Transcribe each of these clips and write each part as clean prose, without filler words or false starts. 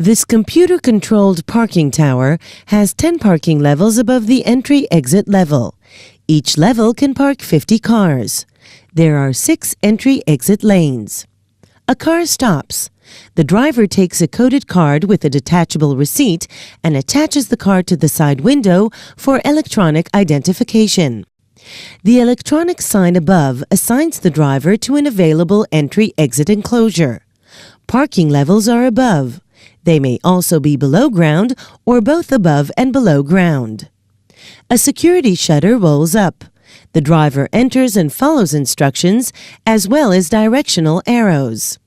This computer-controlled parking tower has 10 parking levels above the entry-exit level. Each level can park 50 cars. There are 6 entry-exit lanes. A car stops. The driver takes a coded card with a detachable receipt and attaches the card to the side window for electronic identification. The electronic sign above assigns the driver to an available entry-exit enclosure. Parking levels are above. They may also be below ground or both above and below ground. A security shutter rolls up. The driver enters and follows instructions as well as directional arrows.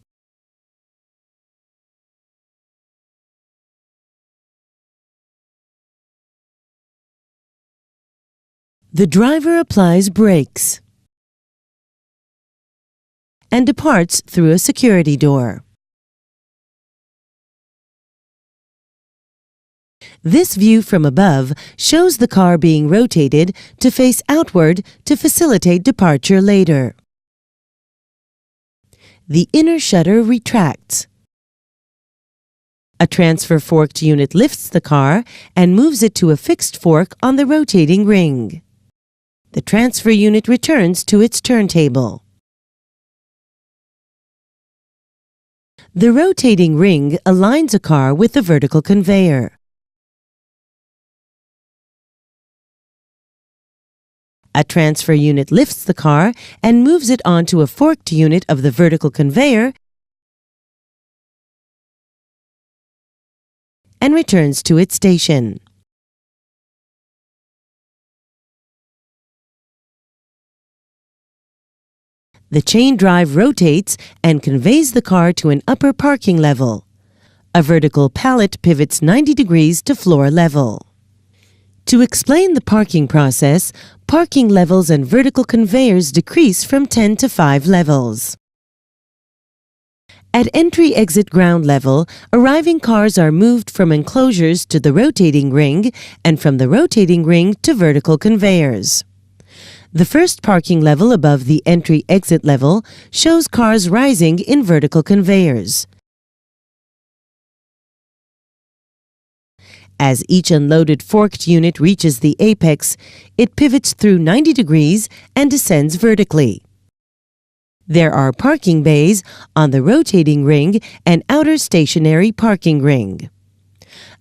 The driver applies brakes and departs through a security door. This view from above shows the car being rotated to face outward to facilitate departure later. The inner shutter retracts. A transfer forked unit lifts the car and moves it to a fixed fork on the rotating ring. The transfer unit returns to its turntable. The rotating ring aligns a car with the vertical conveyor. A transfer unit lifts the car and moves it onto a forked unit of the vertical conveyor and returns to its station. The chain drive rotates and conveys the car to an upper parking level. A vertical pallet pivots 90 degrees to floor level. To explain the parking process, parking levels and vertical conveyors decrease from 10 to 5 levels. At entry-exit ground level, arriving cars are moved from enclosures to the rotating ring and from the rotating ring to vertical conveyors. The first parking level above the entry-exit level shows cars rising in vertical conveyors. As each unloaded forked unit reaches the apex, it pivots through 90 degrees and descends vertically. There are parking bays on the rotating ring and outer stationary parking ring.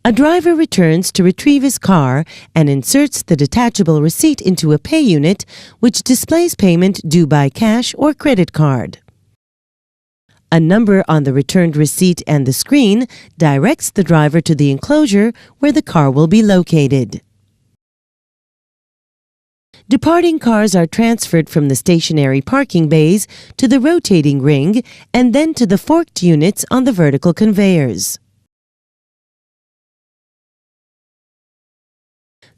A driver returns to retrieve his car and inserts the detachable receipt into a pay unit, which displays payment due by cash or credit card. A number on the returned receipt and the screen directs the driver to the enclosure where the car will be located. Departing cars are transferred from the stationary parking bays to the rotating ring and then to the forked units on the vertical conveyors.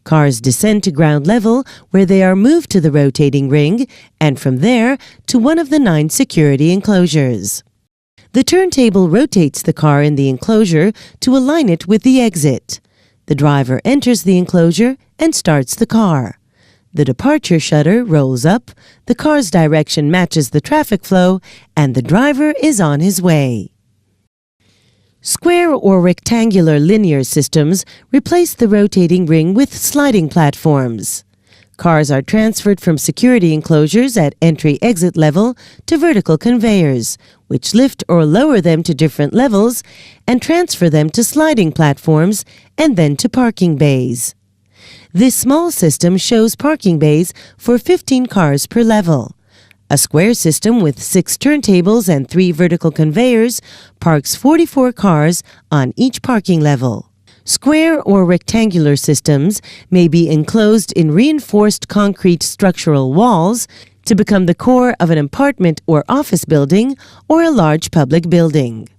Cars descend to ground level where they are moved to the rotating ring and from there to one of the 9 security enclosures. The turntable rotates the car in the enclosure to align it with the exit. The driver enters the enclosure and starts the car. The departure shutter rolls up, the car's direction matches the traffic flow, and the driver is on his way. Square or rectangular linear systems replace the rotating ring with sliding platforms. Cars are transferred from security enclosures at entry-exit level to vertical conveyors, which lift or lower them to different levels and transfer them to sliding platforms and then to parking bays. This small system shows parking bays for 15 cars per level. A square system with 6 turntables and 3 vertical conveyors parks 44 cars on each parking level. Square or rectangular systems may be enclosed in reinforced concrete structural walls to become the core of an apartment or office building or a large public building.